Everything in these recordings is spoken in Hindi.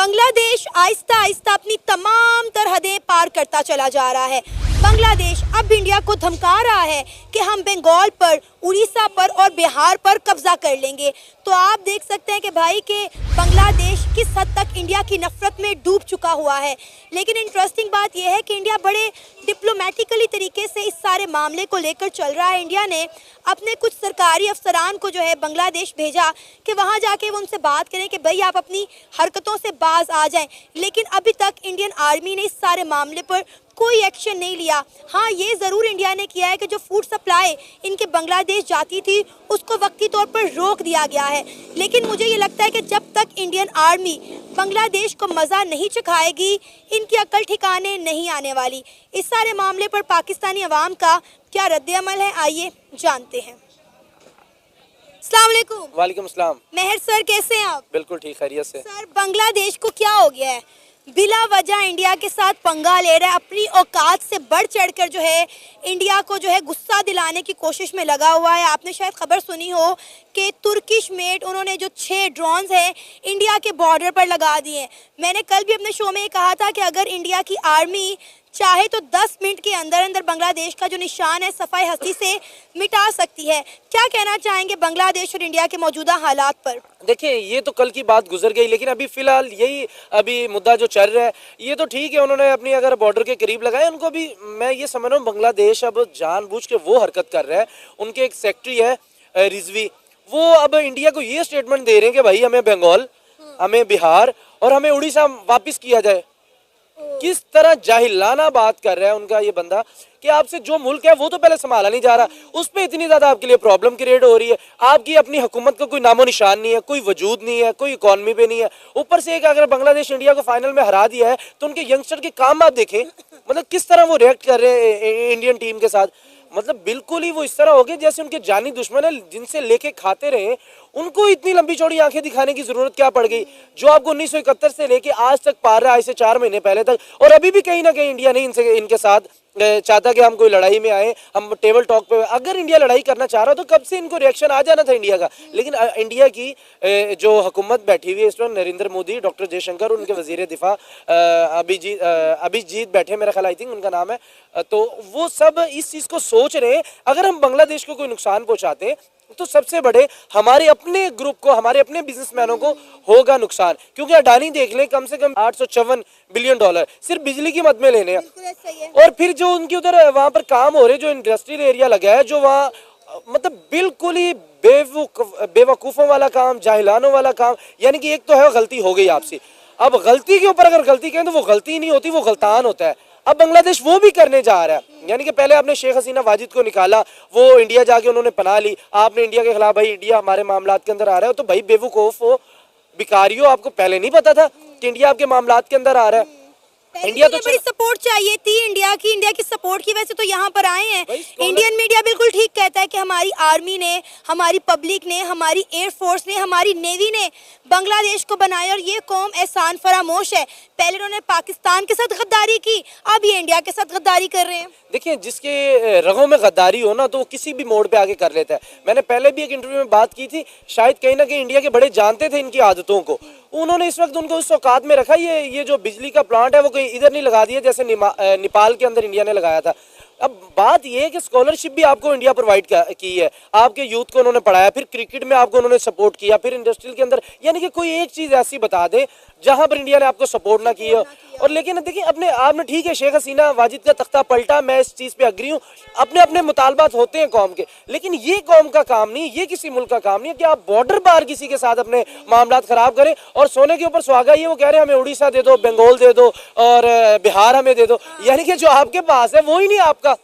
बांग्लादेश आहिस्ता आहिस्ता अपनी तमाम तरहदें पार करता चला जा रहा है। बांग्लादेश अब इंडिया को धमका रहा है कि हम बंगाल पर, उड़ीसा पर और बिहार पर कब्जा कर लेंगे। तो आप देख सकते हैं कि भाई के बांग्लादेश किस हद तक इंडिया की नफरत में डूब चुका हुआ है। लेकिन इंटरेस्टिंग बात यह है कि इंडिया बड़े डिप्लोमेटिकली तरीके से इस सारे मामले को लेकर चल रहा है। इंडिया ने अपने कुछ सरकारी अफसरान को जो है बांग्लादेश भेजा कि वहाँ जाके वो उनसे बात करें कि भाई आप अपनी हरकतों से बाज आ जाएं। लेकिन अभी तक इंडियन आर्मी ने इस सारे मामले पर कोई एक्शन नहीं लिया। हाँ, ये ज़रूर इंडिया ने किया है कि जो फूड सप्लाई इनके बांग्लादेश जाती थी उसको वक्ती तौर पर रोक दिया गया है। लेकिन मुझे ये लगता है कि जब तक इंडियन आर्मी बांग्लादेश को मज़ा नहीं चखाएगी, इनकी अकल ठिकाने नहीं आने वाली। इस सारे मामले पर पाकिस्तानी अवाम का क्या रद्द-ए-अमल है, आइए जानते हैं। अस्सलाम वालेकुम। वालेकुम अस्सलाम। मेहर सर, कैसे हैं आप? बिल्कुल ठीक, खैरियत से। सर, बांग्लादेश को क्या हो गया है? बिला वजह इंडिया के साथ पंगा ले रहा है, अपनी औकात से बढ़ चढ़कर जो है इंडिया को जो है गुस्सा दिलाने की कोशिश में लगा हुआ है। आपने शायद खबर सुनी हो कि तुर्किश मेड उन्होंने जो 6 ड्रोन्स हैं इंडिया के बॉर्डर पर लगा दिए। मैंने कल भी अपने शो में ये कहा था कि अगर इंडिया की आर्मी चाहे तो 10 मिनट के अंदर अंदर बांग्लादेश का जो निशान है सफाई हस्ती से मिटा सकती है। क्या कहना चाहेंगे बांग्लादेश और इंडिया के मौजूदा हालात पर? देखिए, ये तो कल की बात गुजर गई, लेकिन अभी फिलहाल यही अभी मुद्दा जो चल रहा है ये तो ठीक है। उन्होंने अपनी अगर बॉर्डर के करीब लगाए, उनको भी मैं ये समझ रहा हूँ बांग्लादेश अब जानबूझ के वो हरकत कर रहा है। उनके एक सेक्रेटरी है रिजवी, वो अब इंडिया को ये स्टेटमेंट दे रहे हैं कि भाई हमें बंगाल, हमें बिहार और हमें उड़ीसा वापस किया जाए। किस तरह जाहिलाना बात कर रहा है उनका ये बंदा कि आपसे जो मुल्क है वो तो पहले संभाला नहीं जा रहा, उस पर इतनी ज्यादा आपके लिए प्रॉब्लम क्रिएट हो रही है। आपकी अपनी हुकूमत का कोई नामो निशान नहीं है, कोई वजूद नहीं है, कोई इकॉनमी पे नहीं है। ऊपर से एक अगर बांग्लादेश इंडिया को फाइनल में हरा दिया है तो उनके यंगस्टर के काम आप देखें, मतलब किस तरह वो रिएक्ट कर रहे हैं इंडियन टीम के साथ। मतलब बिल्कुल ही वो इस तरह हो गए जैसे उनके जानी दुश्मन है, जिनसे लेके खाते रहे। उनको इतनी लंबी चौड़ी आंखें दिखाने की जरूरत क्या पड़ गई, जो आपको 1971 से लेके आज तक पार रहा है, से 4 महीने पहले तक। और अभी भी कहीं ना कहीं इंडिया ने इनके साथ चाहता कि हम कोई लड़ाई में आए, हम टेबल टॉक पे। अगर इंडिया लड़ाई करना चाह रहा तो कब से इनको रिएक्शन आ जाना था इंडिया का। लेकिन इंडिया की जो हुकूमत बैठी हुई है इस वक्त, नरेंद्र मोदी, डॉक्टर जयशंकर, उनके वजीर दिफा अभिजीत बैठे, मेरा ख्याल आई थिंक उनका नाम है, तो वो सब इस चीज़ को सोच रहे हैं अगर हम बांग्लादेश को कोई नुकसान पहुँचाते तो सबसे बड़े हमारे अपने ग्रुप को, हमारे अपने बिजनेसमैनों को होगा नुकसान। क्योंकि अडानी देख लें, कम से कम $854 बिलियन सिर्फ बिजली की मद में लेने हैं। और फिर जो उनके उधर वहाँ पर काम हो रहे, जो इंडस्ट्रियल एरिया लगा है, जो वहाँ मतलब बिल्कुल ही बेवकूफ़ों वाला काम, जाहिलानों वाला काम। यानी कि एक तो है गलती हो गई आपसे, अब गलती के ऊपर अगर गलती करें तो वो गलती नहीं होती, वो गलतान होता है। अब बांग्लादेश वो भी करने जा रहा है। यानी कि पहले आपने शेख हसीना वाजिद को निकाला, वो इंडिया जाके उन्होंने पनाह ली, आपने इंडिया के खिलाफ भाई इंडिया हमारे मामलात के अंदर आ रहा है। तो भाई बेवकूफ़ हो, भिखारियों, आपको पहले नहीं पता था कि इंडिया आपके मामलात के अंदर आ रहा है? इंडिया तो बड़ी सपोर्ट चाहिए थी इंडिया की सपोर्ट की वजह से तो यहाँ पर आए हैं। इंडियन मीडिया बिल्कुल ठीक कहता है कि हमारी आर्मी ने, हमारी पब्लिक ने, हमारी एयरफोर्स ने, हमारी नेवी ने बांग्लादेश को बनाया और ये कौम एहसान फरामोश है। पहले उन्होंने पाकिस्तान के साथ गद्दारी की, अब ये इंडिया के साथ गद्दारी कर रहे हैं। देखिए, जिसके रगों में गद्दारी हो ना तो वो किसी भी मोड़ पे आगे कर लेता है। मैंने पहले भी एक इंटरव्यू में बात की थी, शायद कहीं ना कहीं इंडिया के बड़े जानते थे इनकी आदतों को। उन्होंने इस वक्त उनको उस औकात में रखा, ये जो बिजली का प्लांट है वो कहीं इधर नहीं लगा दिया जैसे नेपाल के अंदर इंडिया ने लगाया था। अब बात यह है कि स्कॉलरशिप भी आपको इंडिया प्रोवाइड की है, आपके यूथ को उन्होंने पढ़ाया, फिर क्रिकेट में आपको उन्होंने सपोर्ट किया, फिर इंडस्ट्रियल के अंदर। यानी कि कोई एक चीज़ ऐसी बता दे जहां पर इंडिया ने आपको सपोर्ट ना किया। और लेकिन देखिए, अपने आपने ठीक है शेख हसीना वाजिद का तख्ता पलटा, मैं इस चीज़ पे अग्री हूँ, अपने अपने मुतालबात होते हैं कौम के। लेकिन ये कौम का काम नहीं, ये किसी मुल्क का काम नहीं है कि आप बॉर्डर पार किसी के साथ अपने मामलात खराब करें। और सोने के ऊपर सुहागा, ये वो कह रहे हैं हमें उड़ीसा दे दो, बंगाल दे दो और बिहार हमें दे दो। यानी कि जो आपके पास है वो ही नहीं आपका।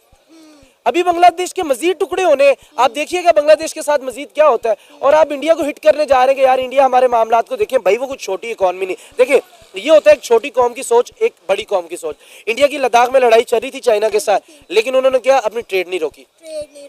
अभी बांग्लादेश के मजीद टुकड़े होने, आप देखिएगा बांग्लादेश के साथ मजीद क्या होता है। और आप इंडिया को हिट करने जा रहे हैं कि यार इंडिया हमारे मामलात को देखें। भाई वो कुछ छोटी इकॉनमी नहीं। देखिए, ये होता है एक छोटी कौम की सोच, एक बड़ी कौम की सोच। इंडिया की लद्दाख में लड़ाई चल रही थी चाइना के साथ, लेकिन उन्होंने क्या, अपनी ट्रेड नहीं रोकी,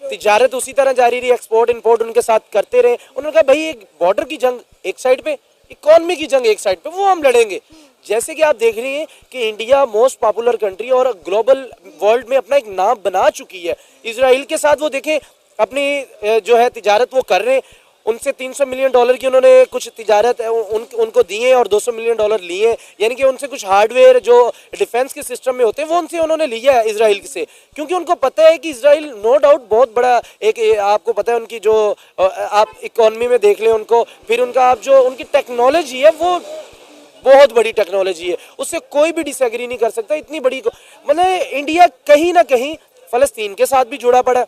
तिजारत उसी तरह जारी रही, एक्सपोर्ट इम्पोर्ट उनके साथ करते रहे। उन्होंने कहा भाई एक बॉर्डर की जंग एक साइड पे, इकॉनमी की जंग एक साइड पे, वो हम लड़ेंगे। जैसे कि आप देख रही हैं कि इंडिया मोस्ट पॉपुलर कंट्री और ग्लोबल वर्ल्ड में अपना एक नाम बना चुकी है। इजराइल के साथ वो देखें अपनी जो है तिजारत वो कर रहे हैं। उनसे $300 मिलियन की उन्होंने कुछ तिजारत उनको दिए और $200 मिलियन लिए, यानी कि उनसे कुछ हार्डवेयर जो डिफेंस के सिस्टम में होते हैं वो उनसे उन्होंने लिया है इसराइल से, क्योंकि उनको पता है कि इसराइल नो डाउट बहुत बड़ा एक आपको पता है उनकी जो आप इकोनॉमी में देख लें उनको, फिर उनका आप जो उनकी टेक्नोलॉजी है वो बहुत बड़ी टेक्नोलॉजी है, उससे कोई भी डिसएग्री नहीं कर सकता। इतनी बड़ी मतलब इंडिया कहीं ना कहीं फलस्तीन के साथ भी जुड़ा पड़ा,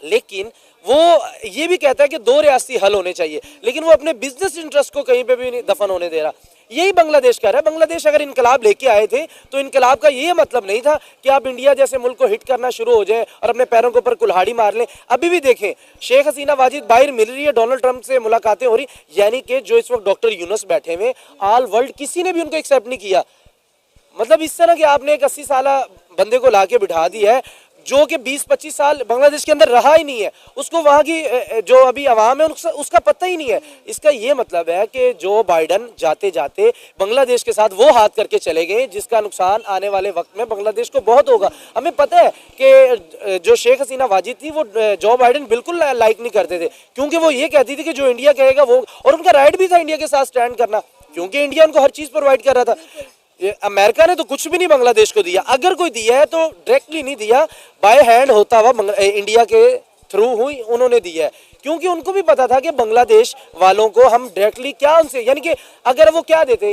लेकिन वो ये भी कहता है कि 2 रियासती हल होने चाहिए, लेकिन वो अपने बिजनेस इंटरेस्ट को कहीं पे भी नहीं दफन होने दे रहा। यही बांग्लादेश कर रहा है। बांग्लादेश अगर इनकलाब लेके आए थे तो इनकलाब का ये मतलब नहीं था कि आप इंडिया जैसे मुल्क को हिट करना शुरू हो जाए और अपने पैरों के ऊपर कुल्हाड़ी मार लें। अभी भी देखें, शेख हसीना वाजिद बाहर मिल रही है, डोनाल्ड ट्रंप से मुलाकातें हो रही, यानी कि जो इस वक्त डॉक्टर यूनुस बैठे हुए ऑल वर्ल्ड किसी ने भी उनको एक्सेप्ट नहीं किया। मतलब इस तरह कि आपने एक 80 साल बंदे को लाके बिठा दिया है जो कि 20-25 साल बांग्लादेश के अंदर रहा ही नहीं है, उसको वहाँ की जो अभी अवाम है उसका पता ही नहीं है। इसका ये मतलब है कि जो बाइडन जाते जाते बांग्लादेश के साथ वो हाथ करके चले गए जिसका नुकसान आने वाले वक्त में बांग्लादेश को बहुत होगा। हमें पता है कि जो शेख हसीना वाजिद थी वो जो बाइडन बिल्कुल लाइक नहीं करते थे, क्योंकि वो ये कहती थी कि जो इंडिया कहेगा वो, और उनका राइट भी था इंडिया के साथ स्टैंड करना, क्योंकि इंडिया उनको हर चीज़ प्रोवाइड कर रहा था। अमेरिका ने तो कुछ भी नहीं बांग्लादेश को दिया, अगर कोई दिया है तो डायरेक्टली नहीं दिया, बाय हैंड होता हुआ इंडिया के थ्रू हुई उन्होंने दिया है, क्योंकि उनको भी पता था कि बांग्लादेश वालों को हम डायरेक्टली क्या उनसे, यानी कि अगर वो क्या देते,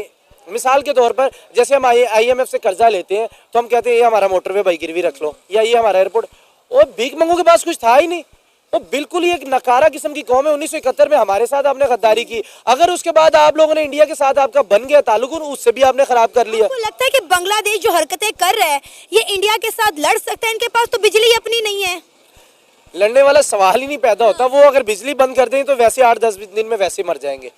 मिसाल के तौर पर जैसे हम IMF से कर्जा लेते हैं तो हम कहते हैं ये हमारा मोटरवे भाई गिरवी रख लो या ये हमारा एयरपोर्ट, और भीख मंगों के पास कुछ था ही नहीं। वो बिल्कुल ही एक नकारा किस्म की कौम है। 1971 में हमारे साथ आपने गद्दारी की, अगर उसके बाद आप लोगों ने इंडिया के साथ आपका बन गया ताल्लुक, उससे भी आपने खराब कर लिया। आपको लगता है कि बांग्लादेश जो हरकतें कर रहा है ये इंडिया के साथ लड़ सकता है? इनके पास तो बिजली अपनी नहीं है, लड़ने वाला सवाल ही नहीं पैदा होता। वो अगर बिजली बंद कर दें तो वैसे 8-10 दिन में वैसे मर जाएंगे।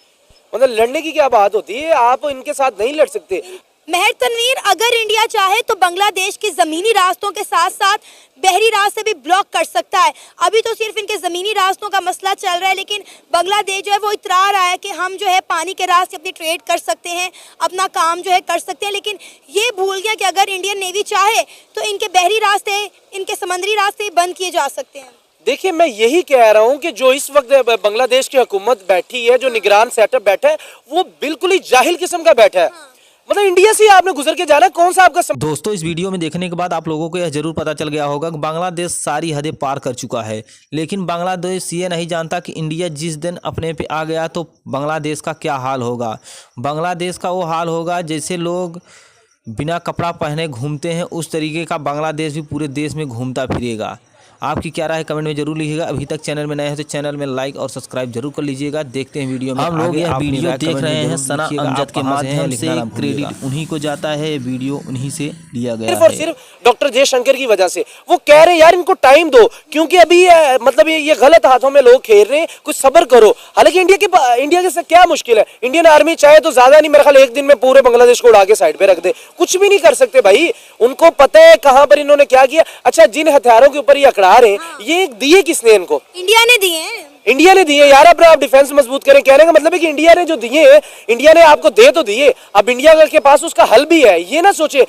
मतलब लड़ने की क्या बात होती है, आप इनके साथ नहीं लड़ सकते। महर तनवीर, अगर इंडिया चाहे तो बांग्लादेश के ज़मीनी रास्तों के साथ साथ बहरी रास्ते भी ब्लॉक कर सकता है। अभी तो सिर्फ इनके ज़मीनी रास्तों का मसला चल रहा है, लेकिन बांग्लादेश जो है वो इतरा रहा है कि हम जो है पानी के रास्ते अपनी ट्रेड कर सकते हैं, अपना काम जो है कर सकते हैं, लेकिन ये भूल गया कि अगर इंडियन नेवी चाहे तो इनके बहरी रास्ते, इनके समंदरी रास्ते बंद किए जा सकते हैं। देखिए, मैं यही कह रहा हूं कि जो इस वक्त बांग्लादेश की हुकूमत बैठी है, जो निगरान सेटअप बैठा है, वो बिल्कुल ही जाहिल किस्म का बैठा है। मतलब इंडिया से आपने गुजर के जाना, कौन सा आपका दोस्तों, इस वीडियो में देखने के बाद आप लोगों को यह जरूर पता चल गया होगा कि बांग्लादेश सारी हदें पार कर चुका है, लेकिन बांग्लादेश ये नहीं जानता कि इंडिया जिस दिन अपने पे आ गया तो बांग्लादेश का क्या हाल होगा। बांग्लादेश का वो हाल होगा जैसे लोग बिना कपड़ा पहने घूमते हैं, उस तरीके का बांग्लादेश भी पूरे देश में घूमता फिरेगा। आपकी क्या राय है कमेंट में जरूर लिखिएगा। अभी तक चैनल में नए हैं तो चैनल में लाइक और सब्सक्राइब जरूर कर लीजिएगा। देखते हैं वीडियो में। हम लोग यह वीडियो देख रहे हैं सना अमजद के माध्यम से, क्रेडिट उन्हीं को जाता है, वीडियो उन्हीं से लिया गया सिर्फ और सिर्फ डॉक्टर जयशंकर की वजह से। वो कह रहे हैं यार इनको टाइम दो, क्योंकि अभी मतलब ये गलत हाथों में लोग खेल रहे हैं, कुछ सब्र करो। हालांकि इंडिया के साथ क्या मुश्किल है, इंडियन आर्मी चाहे तो ज्यादा नहीं, मेरे ख्याल एक दिन में पूरे बांग्लादेश को उड़ा के साइड पे रख दे, कुछ भी नहीं कर सकते भाई। उनको पता है कहां पर इन्होंने क्या किया। अच्छा, जिन हथियारों के ऊपर ये अकड़ा रहे हैं, ये दिए किसने इनको? इंडिया ने दिए हैं। इंडिया ने दिए यार, अपना आप डिफेंस मजबूत करें। कहने का मतलब है कि इंडिया ने जो दिए, इंडिया ने आपको दे तो दिए, अब इंडिया के पास उसका हल भी है। ये ना सोचे